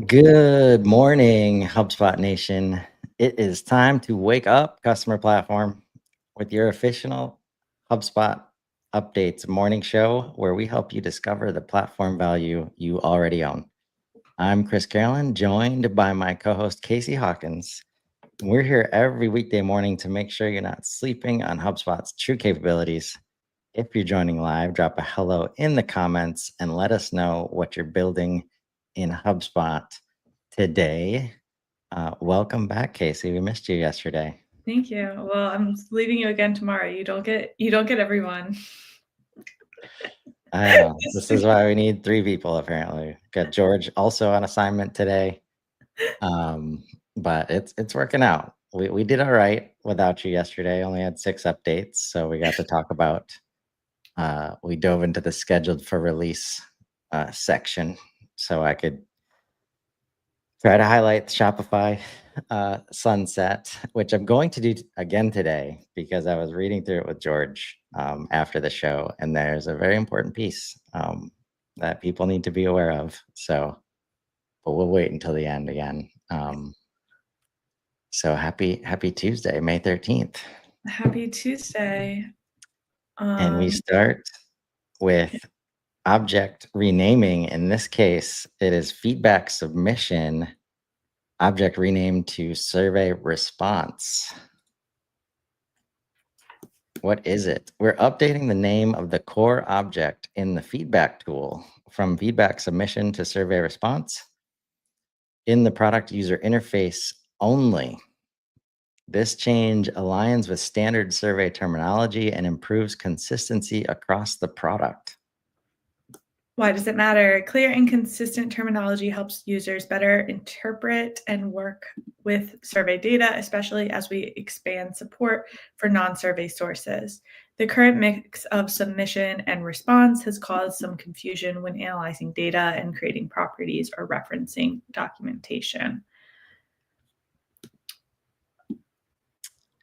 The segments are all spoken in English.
Good morning, HubSpot Nation. It is time to wake up, customer platform, with your official HubSpot updates morning show where we help you discover the platform value you already own. I'm Chris Carolan, joined by my co host, Casey Hawkins. We're here every weekday morning to make sure you're not sleeping on HubSpot's true capabilities. If you're joining live, drop a hello in the comments and let us know what you're building in HubSpot today. Welcome back, Casey. We missed you yesterday. Thank you. Well, I'm leaving you again tomorrow. You don't get everyone. I know. This is why we need 3 people, apparently. Got George also on assignment today. But it's working out. We did all right without you yesterday. Only had 6 updates, so we got to talk about. We dove into the scheduled for release section, so I could try to highlight the Shopify sunset, which I'm going to do again today because I was reading through it with George after the show, and there's a very important piece that people need to be aware of. So, but we'll wait until the end again. So happy Tuesday, May 13th. Happy Tuesday. And we start with object renaming. In this case, it is feedback submission, object renamed to survey response. What is it? We're updating the name of the core object in the feedback tool from feedback submission to survey response in the product user interface only. This change aligns with standard survey terminology and improves consistency across the product. Why does it matter? Clear and consistent terminology helps users better interpret and work with survey data, especially as we expand support for non-survey sources. The current mix of submission and response has caused some confusion when analyzing data and creating properties or referencing documentation.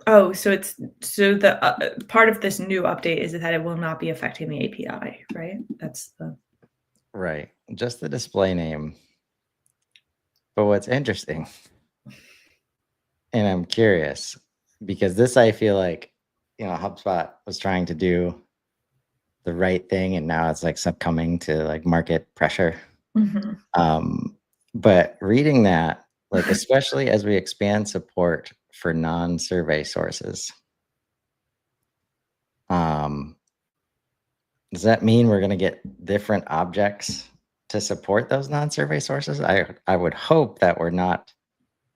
Oh, so the part of this new update is that it will not be affecting the API, right? That's the right. Just the display name. But what's interesting, and I'm curious, because this I feel like, HubSpot was trying to do the right thing, and now it's like succumbing to like market pressure. Mm-hmm. But reading that, like especially as we expand support for non-survey sources, does that mean we're going to get different objects to support those non-survey sources? I would hope that we're not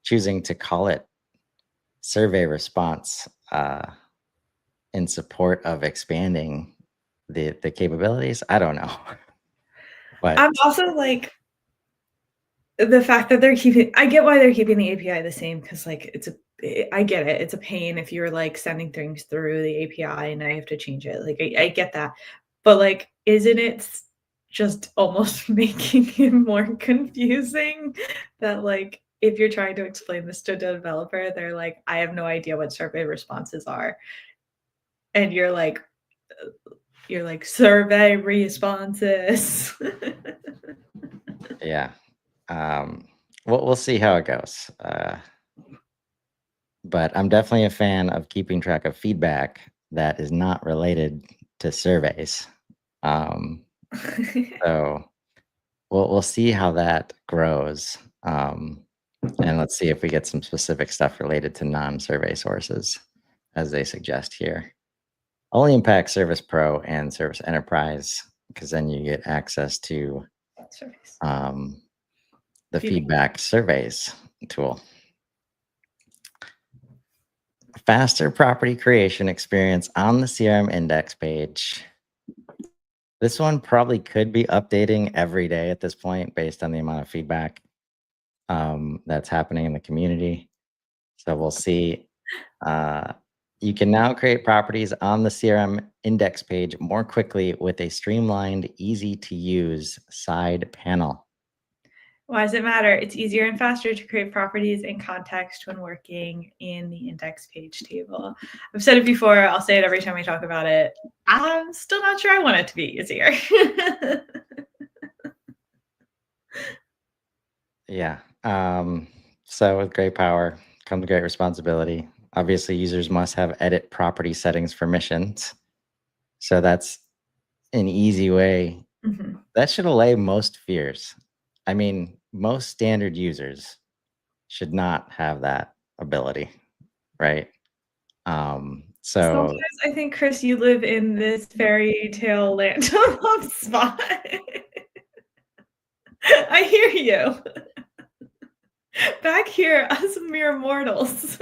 choosing to call it survey response in support of expanding the capabilities. I don't know. But I'm also like the fact that I get why they're keeping the API the same, because like I get it. It's a pain if you're like sending things through the API and now you have to change it. Like I get that. But like, isn't it just almost making it more confusing that like if you're trying to explain this to a developer, they're like, I have no idea what survey responses are. And you're like survey responses. yeah. We'll see how it goes. But I'm definitely a fan of keeping track of feedback that is not related to surveys. So we'll see how that grows. And let's see if we get some specific stuff related to non-survey sources, as they suggest here. Only impacts Service Pro and Service Enterprise, because then you get access to the feedback surveys tool. Faster property creation experience on the CRM index page. This one probably could be updating every day at this point based on the amount of feedback that's happening in the community. So we'll see. You can now create properties on the CRM index page more quickly with a streamlined, easy-to-use side panel. Why does it matter? It's easier and faster to create properties in context when working in the index page table. I've said it before. I'll say it every time we talk about it. I'm still not sure I want it to be easier. Yeah. So with great power comes great responsibility. Obviously, users must have edit property settings permissions. So that's an easy way. Mhm. That should allay most fears. I mean, most standard users should not have that ability, right? So Sometimes I think, Chris, you live in this fairy tale land of HubSpot. I hear you. Back here, us mere mortals.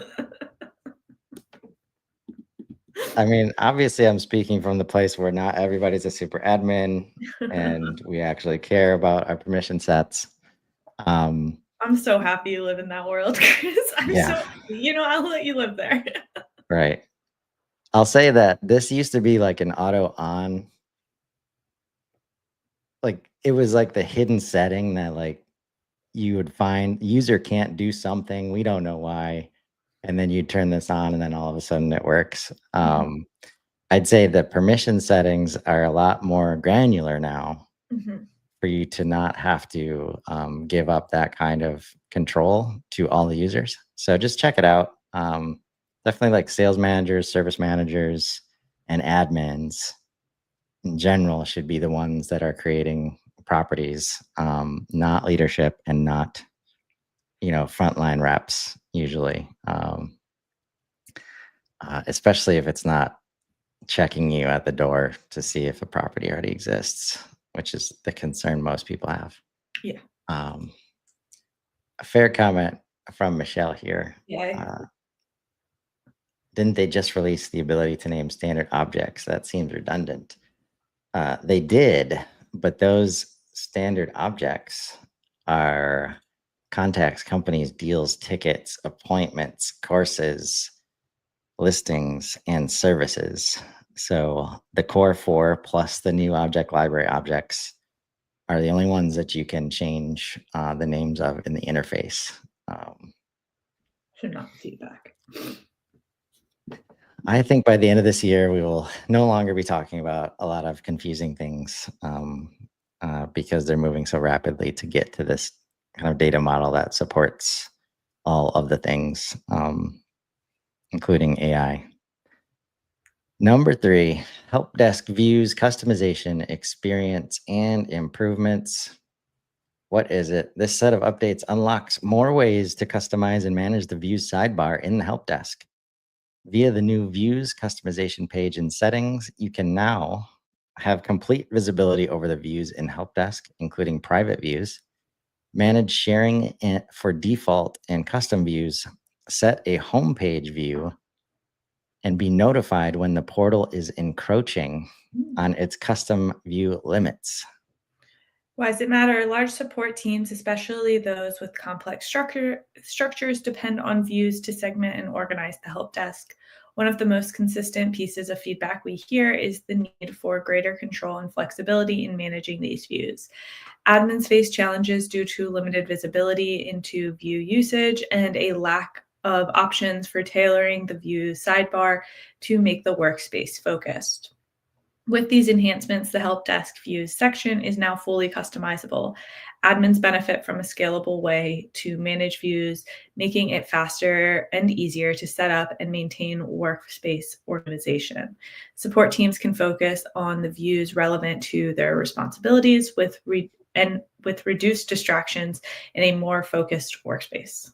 I mean, obviously, I'm speaking from the place where not everybody's a super admin and we actually care about our permission sets. Um, I'm so happy you live in that world, Chris. I'm so yeah, happy. I'll let you live there. right. I'll say that this used to be like an auto on, like it was like the hidden setting that like you would find user can't do something, we don't know why, and then you turn this on and then all of a sudden it works. Mhm, I'd say the permission settings are a lot more granular now mhm. for you to not have to give up that kind of control to all the users. So just check it out. Definitely like sales managers, service managers, and admins in general should be the ones that are creating properties, not leadership and not frontline reps usually, especially if it's not checking you at the door to see if a property already exists, which is the concern most people have. Yeah. Um, a fair comment from Michelle here. Yeah. Uh, didn't they just release the ability to name standard objects? That seems redundant. They did, but those standard objects are contacts, companies, deals, tickets, appointments, courses, listings, and services. So the core four plus the new object library objects are the only ones that you can change the names of in the interface. Um, Should not feedback. I think by the end of this year, we will no longer be talking about a lot of confusing things because they're moving so rapidly to get to this kind of data model that supports all of the things, including AI. Number 3, help desk views, customization, experience, and improvements. What is it? This set of updates unlocks more ways to customize and manage the views sidebar in the help desk. Via the new views customization page in settings, you can now have complete visibility over the views in help desk, including private views, manage sharing for default and custom views, set a homepage view, and be notified when the portal is encroaching on its custom view limits. Why does it matter? Large support teams, especially those with complex structures, depend on views to segment and organize the help desk. One of the most consistent pieces of feedback we hear is the need for greater control and flexibility in managing these views. Admins face challenges due to limited visibility into view usage and a lack of options for tailoring the view sidebar to make the workspace focused. With these enhancements, the help desk views section is now fully customizable. Admins benefit from a scalable way to manage views, making it faster and easier to set up and maintain workspace organization. Support teams can focus on the views relevant to their responsibilities with reduced distractions in a more focused workspace.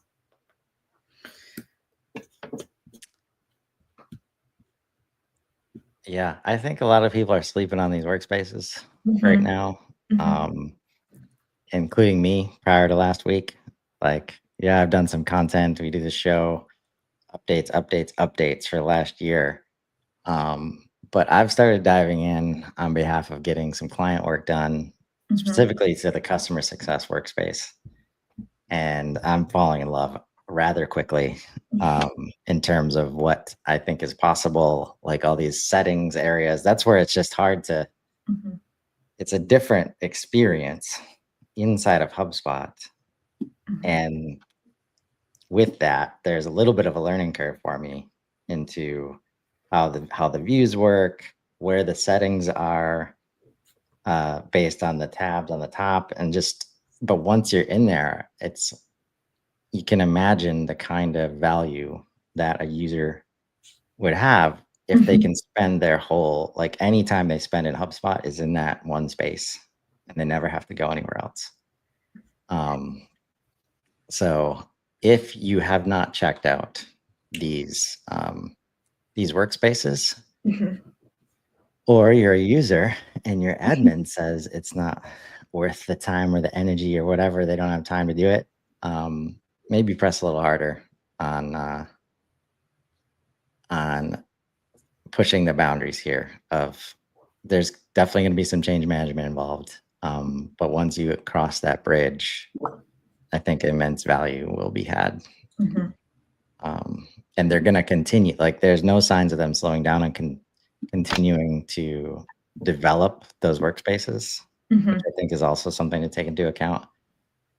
Yeah, I think a lot of people are sleeping on these workspaces right Mhm, now, mhm, um, including me prior to last week. Like, yeah, I've done some content. We do the show updates for last year. But I've started diving in on behalf of getting some client work done, mhm, specifically to the customer success workspace. And I'm falling in love rather quickly in terms of what I think is possible, like all these settings areas. That's where it's just hard to, mhm, it's a different experience inside of HubSpot. mhm. And with that, there's a little bit of a learning curve for me into how the views work, where the settings are based on the tabs on the top, and just but once you're in there, you can imagine the kind of value that a user would have if they Mhm. can spend their whole, like any time they spend in HubSpot is in that one space and they never have to go anywhere else. So if you have not checked out these workspaces, Mhm. or you're a user and your admin says it's not worth the time or the energy or whatever, they don't have time to do it, maybe press a little harder on pushing the boundaries here of there's definitely going to be some change management involved. But once you cross that bridge, I think immense value will be had. Mhm. And they're going to continue, like there's no signs of them slowing down and continuing to develop those workspaces, which Mhm. I think is also something to take into account.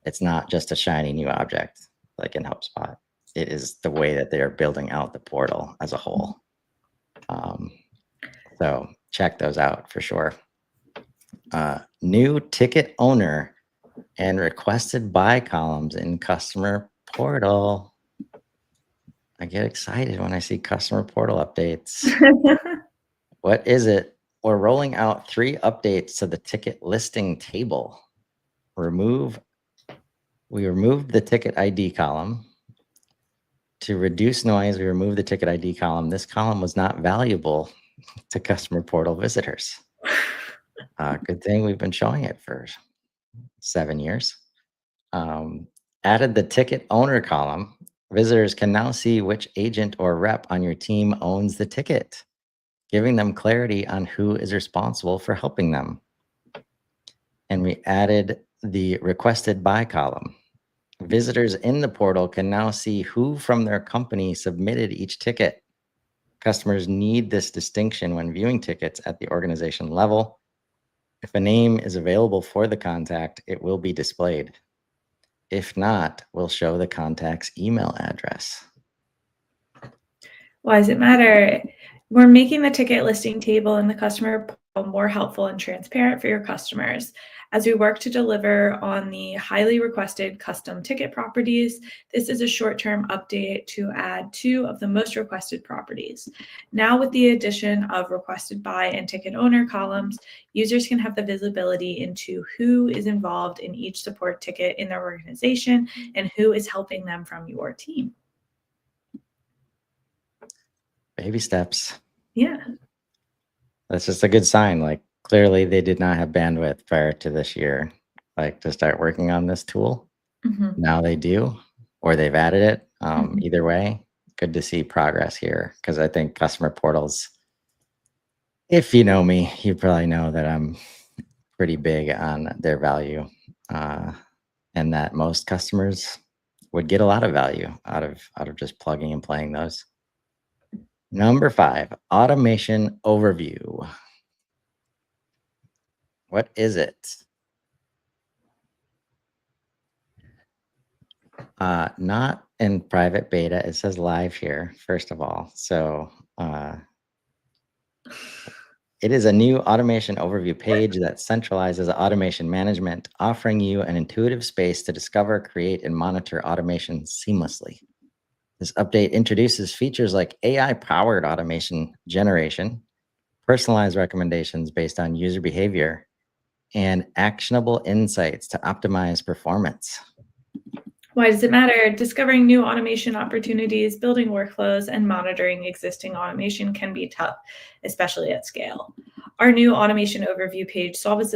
It's not just a shiny new object like in HubSpot. It is the way that they are building out the portal as a whole. So check those out for sure. New ticket owner and requested by columns in customer portal. I get excited when I see customer portal updates. What is it? We're rolling out 3 updates to the ticket listing table. We removed the ticket ID column. To reduce noise, we removed the ticket ID column. This column was not valuable to customer portal visitors. Good thing we've been showing it for 7 years. Added the ticket owner column. Visitors can now see which agent or rep on your team owns the ticket, giving them clarity on who is responsible for helping them. And we added the requested by column. Visitors in the portal can now see who from their company submitted each ticket. Customers need this distinction when viewing tickets at the organization level. If a name is available for the contact, it will be displayed. If not, we'll show the contact's email address. Why does it matter? We're making the ticket listing table in the customer portal more helpful and transparent for your customers. As we work to deliver on the highly requested custom ticket properties, this is a short-term update to add 2 of the most requested properties. Now, with the addition of requested by and ticket owner columns, users can have the visibility into who is involved in each support ticket in their organization and who is helping them from your team. Baby steps. Yeah. That's just a good sign. Like clearly they did not have bandwidth prior to this year, like to start working on this tool. Mhm. Now they do, or they've added it. Mhm. Either way, good to see progress here because I think customer portals, if you know me, you probably know that I'm pretty big on their value, uh, and that most customers would get a lot of value out of just plugging and playing those. Number 5, automation overview. What is it? Not in private beta. It says live here, first of all. So it is a new automation overview page that centralizes automation management, offering you an intuitive space to discover, create, and monitor automation seamlessly. This update introduces features like AI-powered automation generation, personalized recommendations based on user behavior, and actionable insights to optimize performance. Why does it matter? Discovering new automation opportunities, building workflows, and monitoring existing automation can be tough, especially at scale. Our new automation overview page solves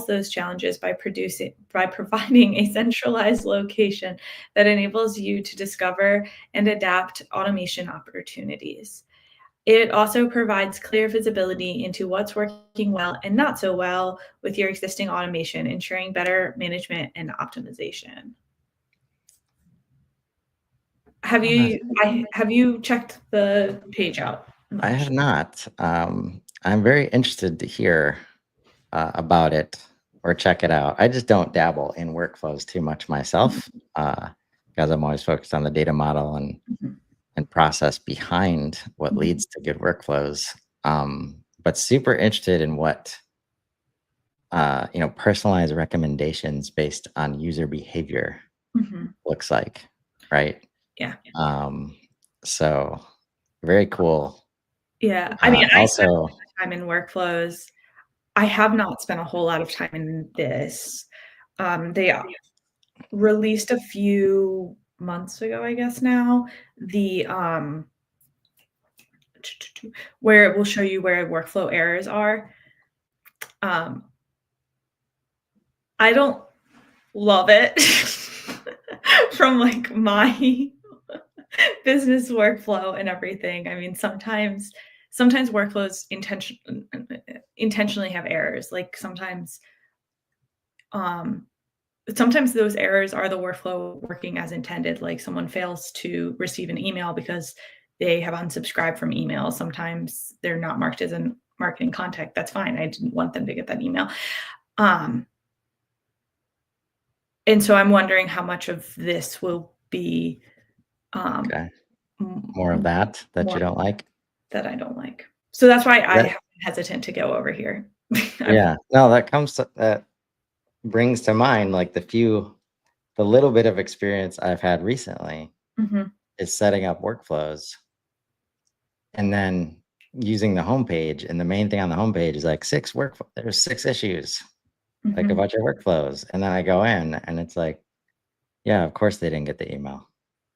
those challenges by providing a centralized location that enables you to discover and adapt automation opportunities. It also provides clear visibility into what's working well and not so well with your existing automation, ensuring better management and optimization. Uh, Have you checked the page out I have much? not. I'm very interested to hear about it or check it out. I just don't dabble in workflows too much myself because I'm always focused on the data model Mhm. and process behind what Mhm. leads to good workflows. But super interested in what personalized recommendations based on user behavior Mhm. looks like, right? Yeah. So very cool. Yeah. I mean, I spend Also, time in workflows. I have not spent a whole lot of time in this. They released a few months ago, I guess now, the where it will show you where workflow errors are. Um, I don't love it from like my business workflow and everything. I mean, sometimes workflows intentionally have errors. Like um sometimes those errors are the workflow working as intended. Like someone fails to receive an email because they have unsubscribed from email. Sometimes they're not marked as a marketing contact. That's fine. I didn't want them to get that email. Um, and so I'm wondering how much of this will be um, okay, more of m- that more you don't like. that I don't like. So that's why I That have been hesitant to go over here. I've, yeah, no, that brings to mind like the little bit of experience I've had recently mhm, is setting up workflows and then using the homepage. And the main thing on the homepage is like there's 6 issues, like a mhm, bunch of workflows. And then I go in and it's like, yeah, of course they didn't get the email.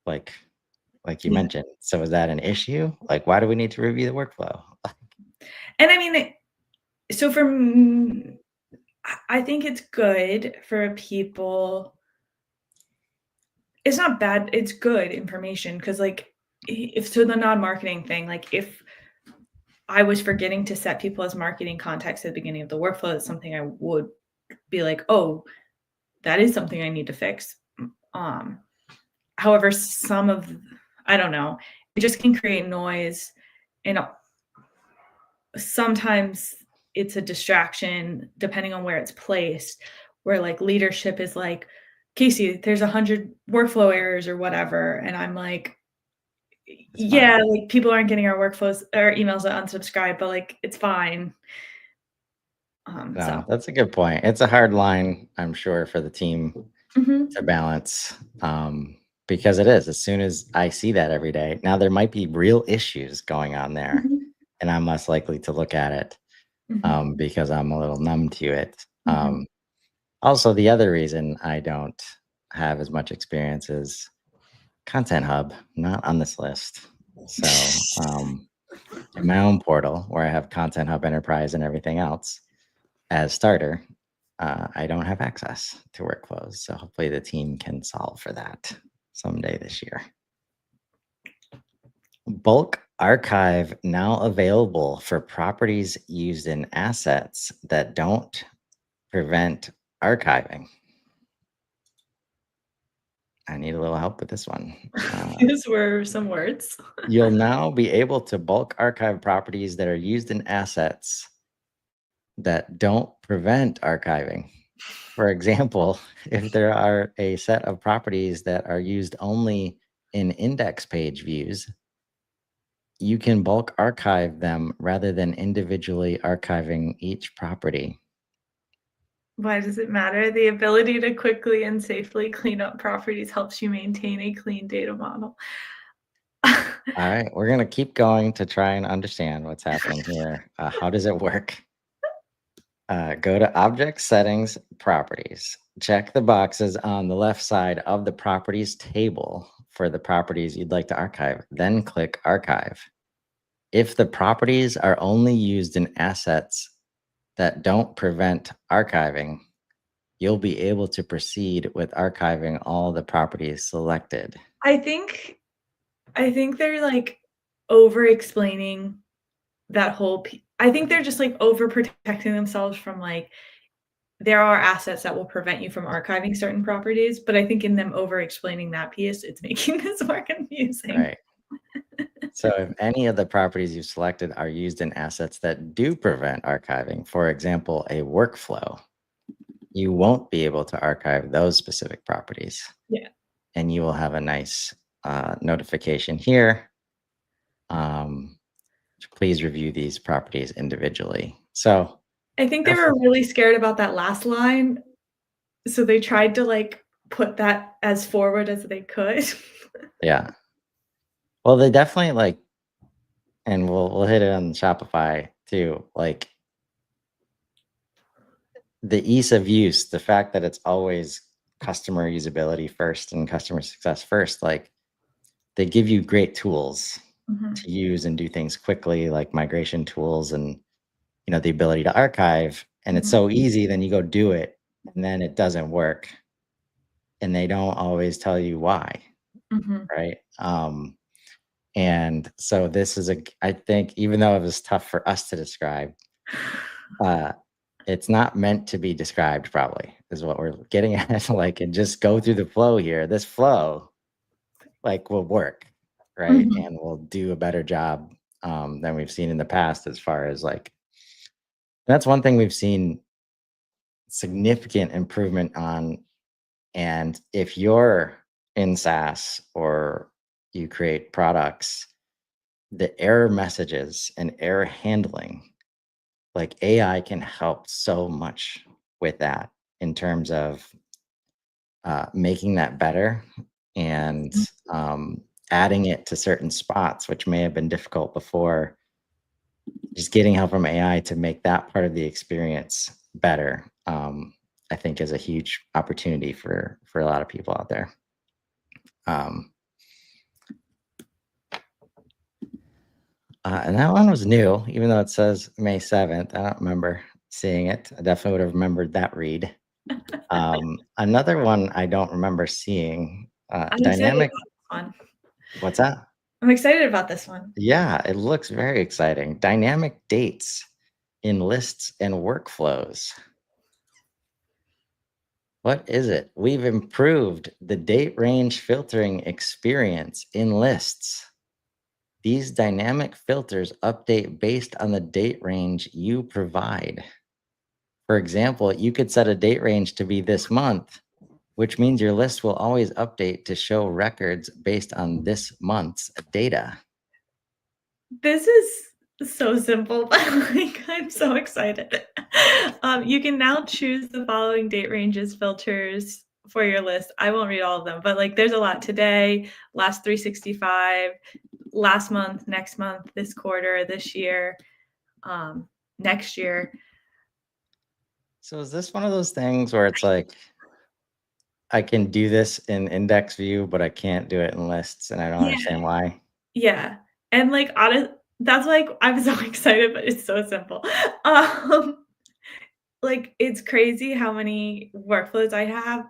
Like like you yeah. mentioned. So is that an issue? Like, why do we need to review the workflow? And I mean, so I think it's good for people. It's not bad, it's good information because, like, if so the non-marketing thing, like, if I was forgetting to set people as marketing contacts at the beginning of the workflow, it's something I would be like, "Oh, that is something I need to fix." Um, however, I don't know, it just can create noise, and sometimes it's a distraction depending on where it's placed, where, like, leadership is like, "Casey, there's 100 workflow errors," or whatever, and I'm like, It's yeah, fine. like, people aren't getting our workflows or emails to unsubscribe, but, like, it's fine. So No, that's a good point. It's a hard line, I'm sure, for the team mhm, to balance, because it is. As soon as I see that every day, now there might be real issues going on there, mhm, and I'm less likely to look at it, mhm, because I'm a little numb to it. mhm. Also, the other reason I don't have as much experience is Content Hub, not on this list. So, in my own portal where I have Content Hub Enterprise and everything else as starter, I don't have access to workflows. So hopefully the team can solve for that someday this year. Bulk archive now available for properties used in assets that don't prevent archiving. I need a little help with this one. These were some words. You'll now be able to bulk archive properties that are used in assets that don't prevent archiving. For example, if there are a set of properties that are used only in index page views, you can bulk archive them rather than individually archiving each property. Why does it matter? The ability to quickly and safely clean up properties helps you maintain a clean data model. All right, we're going to keep going to try and understand what's happening here. How does it work? Go to Object Settings, Properties. Check the boxes on the left side of the Properties table for the properties you'd like to archive. Then click Archive. If the properties are only used in assets that don't prevent archiving, you'll be able to proceed with archiving all the properties selected. I think I think they're, like, over explaining that whole I think they're just, like, over protecting themselves from, like, there are assets that will prevent you from archiving certain properties, but I think in them over explaining that piece, it's making this more confusing. Right. So if any of the properties you've selected are used in assets that do prevent archiving, for example, a workflow, you won't be able to archive those specific properties. Yeah. And you will have a nice notification here. Please review these properties individually. So I think they were Definitely. really scared about that last line, so they tried to, like, put that as forward as they could. Yeah. Well, they definitely like, and we'll hit it on Shopify too. Like the ease of use, the fact that it's always customer usability first and customer success first, like they give you great tools Mhm, to use and do things quickly, like migration tools and the ability to archive. And it's mhm, so easy, then you go do it, and then it doesn't work, and they don't always tell you why, mhm. right? And so this is I think even though it was tough for us to describe, uh, it's not meant to be described probably is what we're getting at. Like, and just go through the flow here. This flow like will work, right? Mhm. And we'll do a better job than we've seen in the past as far as like that's one thing we've seen significant improvement on. And if you're in SaaS or you create products, the error messages and error handling, like AI can help so much with that in terms of making that better and adding it to certain spots, which may have been difficult before. Just getting help from AI to make that part of the experience better, I think, is a huge opportunity for a lot of people out there. Um, and that one was new, even though it says May 7th. I don't remember seeing it. I definitely would have remembered that read. Another one I don't remember seeing, I'm excited dynamic. about this one. What's that? I'm excited about this one. Yeah, it looks very exciting. Dynamic dates in lists and workflows. What is it? We've improved the date range filtering experience in lists. These dynamic filters update based on the date range you provide. For example, you could set a date range to be this month, which means your list will always update to show records based on this month's data. This is so simple, but, like, I'm so excited. You can now choose the following date ranges filters for your list. I won't read all of them, but, like, there's a lot. Today, last 365, last month, next month, this quarter, this year, next year. So is this one of those things where it's like I can do this in index view, but I can't do it in lists, and I don't Yeah, understand why? yeah, and, like, that's, like I'm so excited, but it's so simple. Um Like, it's crazy how many workflows I have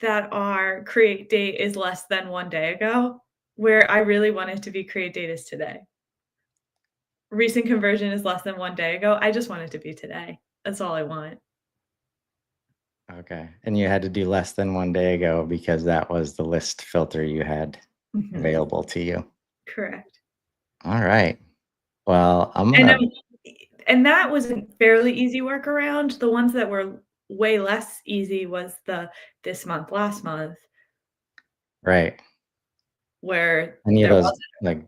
that are create date is less than 1 day ago, where I really want it to be create date is today. Recent conversion is less than 1 day ago, I just want it to be today. That's all I want. Okay. And you had to do less than 1 day ago because that was the list filter you had Mhm. available to you. Correct. All right. Well, I'm And, gonna and that was a fairly easy workaround. The ones that were way less easy was the this month, last month, right. where Any of there those wasn't. like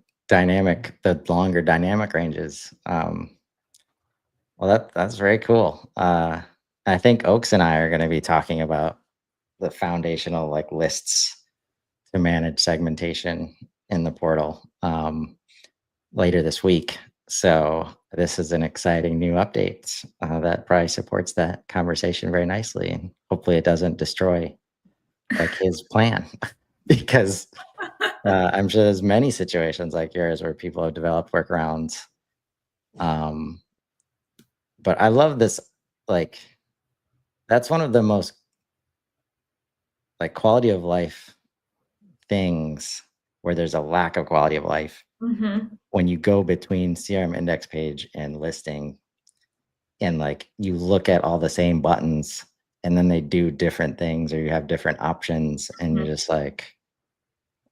the longer dynamic ranges. Well, that's very cool. I think Oaks and I are going to be talking about the foundational like lists to manage segmentation in the portal later this week. So this is an exciting new update that probably supports that conversation very nicely, and hopefully it doesn't destroy like his plan because I'm sure there's many situations like yours where people have developed workarounds. Um, but I love this. Like that's one of the most like quality of life things where there's a lack of quality of life Mhm, when you go between CRM index page and listing and like you look at all the same buttons and then they do different things or you have different options and you're mhm. just like,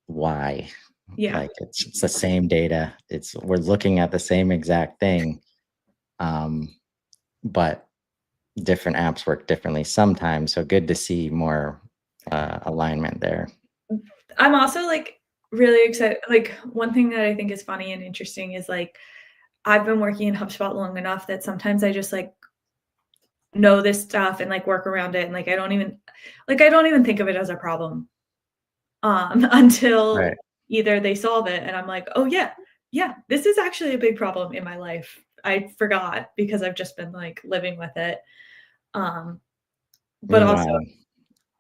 why? Yeah. Like it's the same data. It's we're looking at the same exact thing. Um, but different apps work differently sometimes. So good to see more alignment there. I'm also, like, really excited like, one thing that I think is funny and interesting is, like, I've been working in HubSpot long enough that sometimes I just, like know this stuff and like work around it. And like, I don't even think of it as a problem until Right. either they solve it and I'm like, oh yeah, yeah, this is actually a big problem in my life. I forgot because I've just been like living with it. Um, but also Meanwhile,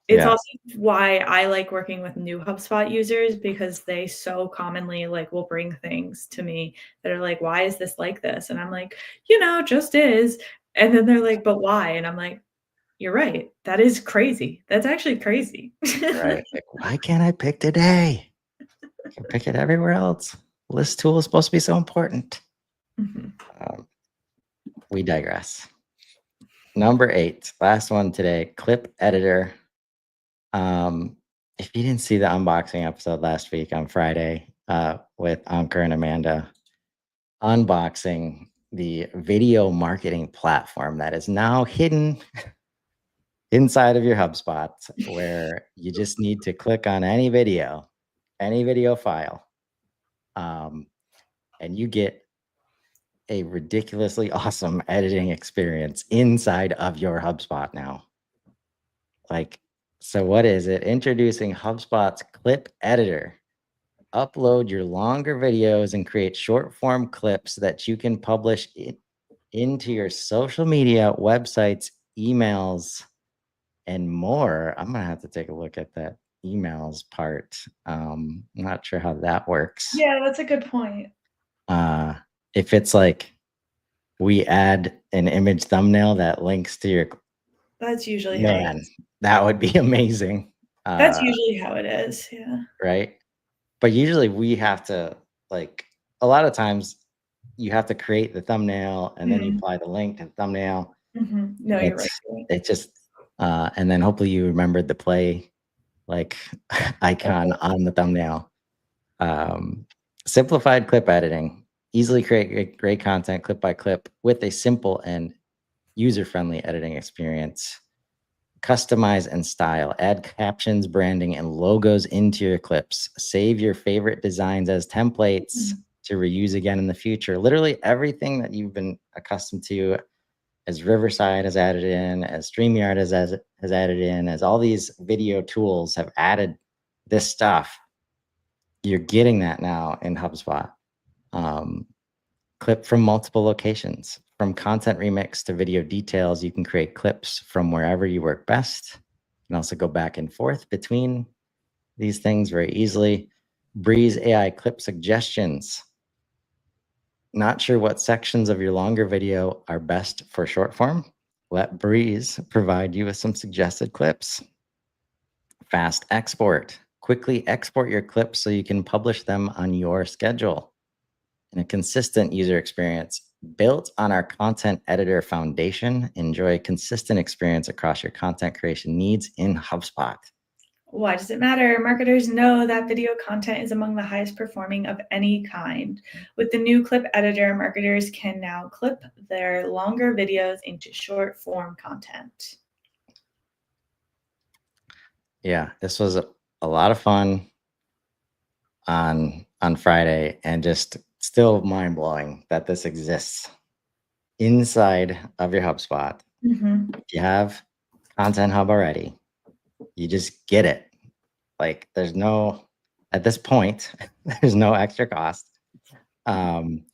it's yeah, also why I like working with new HubSpot users because they so commonly like will bring things to me that are like, why is this like this? And I'm like, just is. And then they're like, but why? And I'm like, you're right. That is crazy. That's actually crazy. right. Like, why can't I pick today? I can pick it everywhere else. List tool is supposed to be so important. Mhm. Um, we digress. Number 8, last one today, clip editor. Um, if you didn't see the unboxing episode last week on Friday with Ankur and Amanda, unboxing the video marketing platform that is now hidden inside of your HubSpot, where you just need to click on any video file, and you get a ridiculously awesome editing experience inside of your HubSpot now. Like, so what is it? Introducing HubSpot's clip editor. Upload your longer videos and create short form clips that you can publish into your social media, websites, emails, and more. I'm gonna have to take a look at that emails part. I'm not sure how that works. Yeah, that's a good point. Uh, if it's like we add an image thumbnail that links to your That's usually how it man, is. that would be amazing. That's usually how it is. Yeah. Right? But usually we have to like a lot of times you have to create the thumbnail and then you Mhm. apply the link to the thumbnail. No, you're right. It's it just and then hopefully you remembered the play like icon on the thumbnail. Um, simplified clip editing. Easily create great content clip by clip with a simple and user-friendly editing experience. Customize and style. Add captions, branding, and logos into your clips. Save your favorite designs as templates Mhm. to reuse again in the future. Literally everything that you've been accustomed to, as Riverside has added in, as StreamYard has added in, as all these video tools have added this stuff, you're getting that now in HubSpot. Um, clip from multiple locations. From content remix to video details, you can create clips from wherever you work best. You can also go back and forth between these things very easily. Breeze AI clip suggestions. Not sure what sections of your longer video are best for short form? Let Breeze provide you with some suggested clips. Fast export. Quickly export your clips so you can publish them on your schedule. And a consistent user experience built on our content editor foundation. Enjoy a consistent experience across your content creation needs in HubSpot. Why does it matter? Marketers know that video content is among the highest performing of any kind. With the new clip editor, marketers can now clip their longer videos into short form content. Yeah, this was a lot of fun on Friday, and just still mind blowing that this exists inside of your HubSpot. Mhm. If you have Content Hub already, you just get it. Like there's no at this point, there's no extra cost. Um,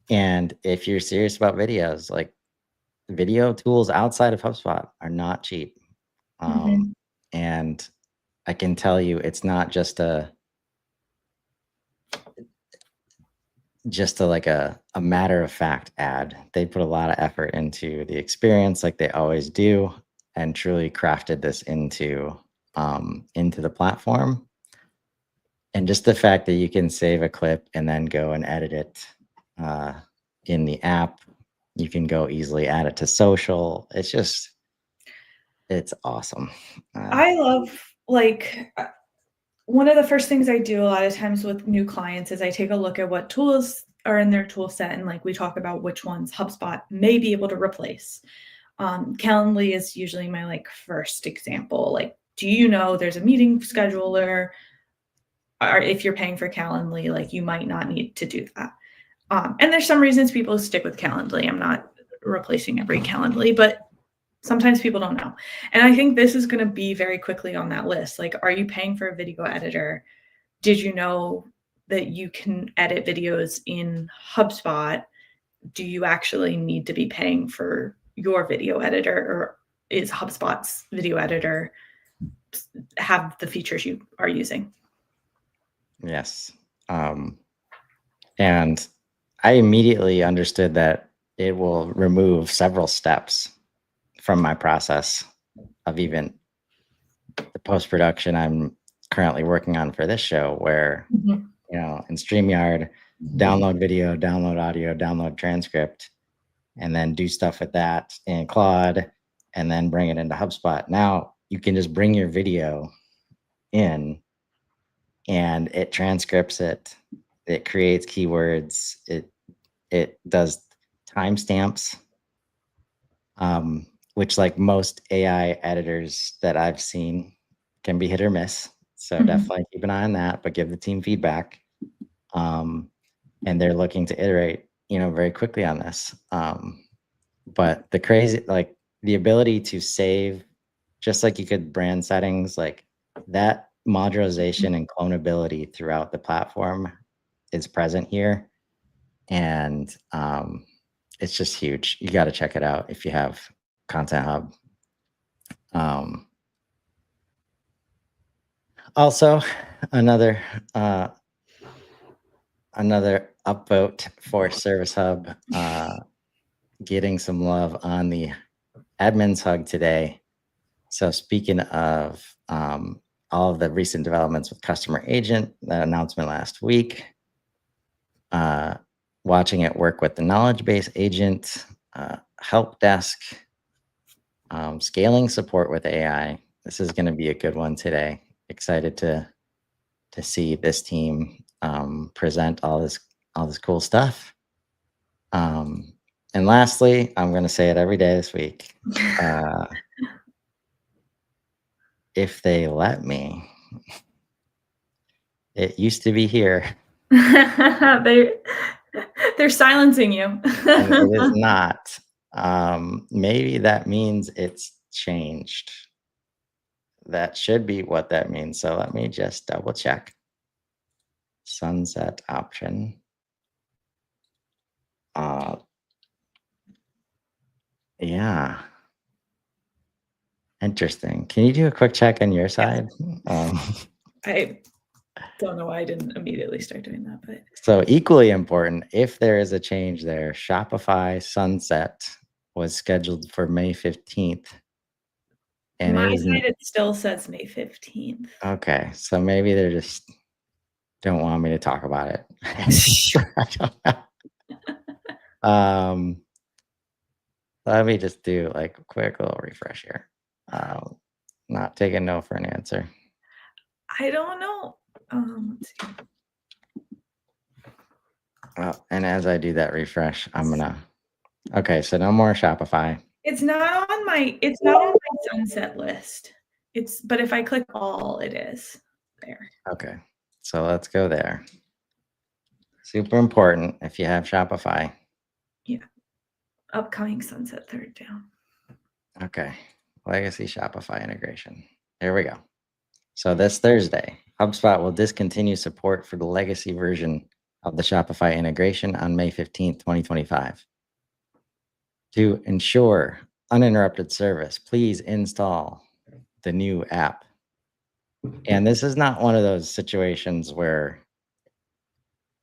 and if you're serious about videos, like video tools outside of HubSpot are not cheap. Mhm. And I can tell you, it's not just a like a matter of fact ad. They put a lot of effort into the experience, like they always do, and truly crafted this into the platform. And just the fact that you can save a clip and then go and edit it uh, in the app, you can go easily add it to social. It's awesome. I love like one of the first things I do a lot of times with new clients is I take a look at what tools are in their tool set and like we talk about which ones HubSpot may be able to replace. Calendly is usually my like first example. Like, do you know there's a meeting scheduler? Or if you're paying for Calendly, like you might not need to do that. And there's some reasons people stick with Calendly. I'm not replacing every Calendly, but Sometimes people don't know. And I think this is going to be very quickly on that list. Like, are you paying for a video editor? Did you know that you can edit videos in HubSpot? Do you actually need to be paying for your video editor, or is HubSpot's video editor have the features you are using? Yes. And I immediately understood that it will remove several steps from my process of even the post-production I'm currently working on for this show, where, Mhm. in StreamYard, download video, download audio, download transcript, and then do stuff with that in Claude, and then bring it into HubSpot. Now you can just bring your video in and it transcripts it. It creates keywords. It does timestamps, which, like most AI editors that I've seen, can be hit or miss. So definitely keep an eye on that, but give the team feedback. And they're looking to iterate, very quickly on this. But the ability to save, just like you could brand settings, like that modularization and clonability throughout the platform is present here. And it's just huge. You got to check it out if you have Content Hub. Also, another upvote for Service Hub, getting some love on the admins hug today. So speaking of all of the recent developments with Customer Agent, that announcement last week, watching it work with the knowledge base agent, help desk, scaling support with AI. This is going to be a good one today. Excited to see this team present all this cool stuff. And lastly, I'm going to say it every day this week. If they let me, it used to be here. They're silencing you. And it is not. Maybe that means it's changed. That should be what that means. So let me just double check. Sunset option. Yeah. Interesting. Can you do a quick check on your side? I don't know why I didn't immediately start doing that, but So equally important, if there is a change there, Shopify sunset was scheduled for May 15th. And my side, it still says May 15th. Okay, so maybe they just don't want me to talk about it. I don't know. Let me just do like a quick little refresh here. Not taking no for an answer. I don't know. Let's see. And as I do that refresh, okay, so no more Shopify. It's not on my sunset list. But if I click all, it is there. Okay, so let's go there. Super important if you have Shopify. Yeah. Upcoming sunset, third down. Okay, legacy Shopify integration. Here we go. So this Thursday, HubSpot will discontinue support for the legacy version of the Shopify integration on May 15th, 2025. To ensure uninterrupted service, please install the new app. And this is not one of those situations where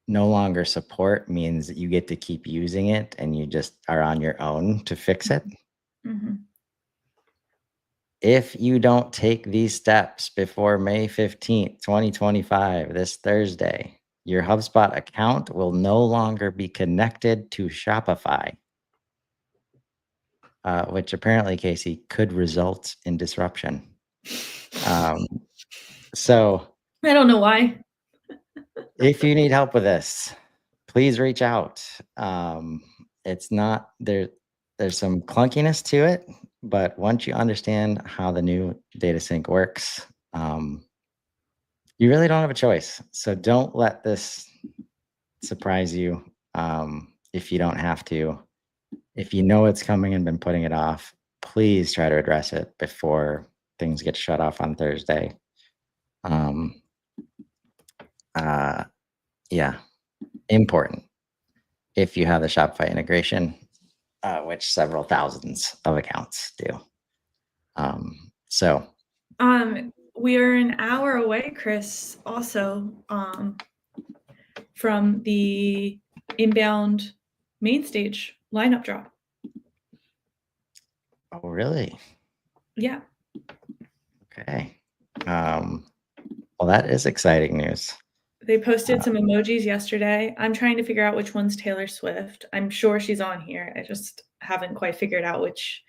no longer support means that you get to keep using it and you just are on your own to fix it. Mm-hmm. If you don't take these steps before May 15th, 2025, this Thursday, your HubSpot account will no longer be connected to Shopify, which apparently, Casey, could result in disruption. So I don't know why. if you need help with this, please reach out. It's not there. There's some clunkiness to it, but once you understand how the new data sync works, you really don't have a choice. So don't let this surprise you. If you don't have to, if you know it's coming and been putting it off, please try to address it before things get shut off on Thursday. Um, yeah, important. If you have the Shopify integration, which several thousands of accounts do. So We are an hour away, Chris, also from the inbound main stage lineup drop. oh, really? Yeah. Okay. Well, that is exciting news. They posted some emojis yesterday. I'm trying to figure out which one's Taylor Swift. I'm sure she's on here. I just haven't quite figured out which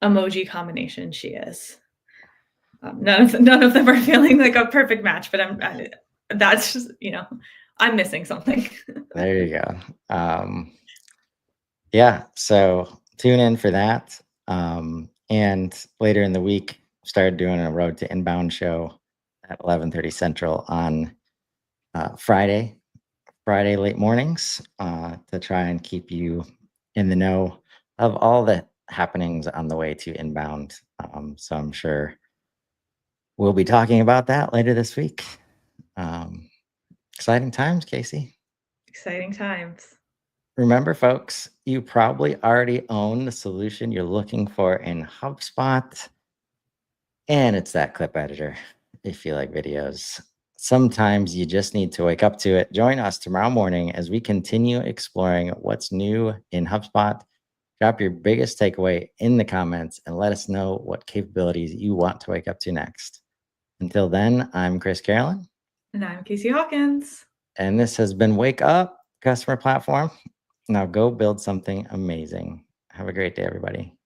emoji combination she is. None of them are feeling like a perfect match, but that's just, I'm missing something. There you go. Yeah, so tune in for that. And later in the week, started doing a Road to Inbound show at 11:30 Central on Friday late mornings to try and keep you in the know of all the happenings on the way to inbound. So I'm sure we'll be talking about that later this week. Exciting times, Casey. Exciting times. Remember, folks, you probably already own the solution you're looking for in HubSpot, and it's that clip editor. If you like videos, sometimes you just need to wake up to it. Join us tomorrow morning as we continue exploring what's new in HubSpot. Drop your biggest takeaway in the comments and let us know what capabilities you want to wake up to next. Until then, I'm Chris Carolan. And I'm Casey Hawkins. And this has been Wake Up Customer Platform. Now go build something amazing. Have a great day, everybody.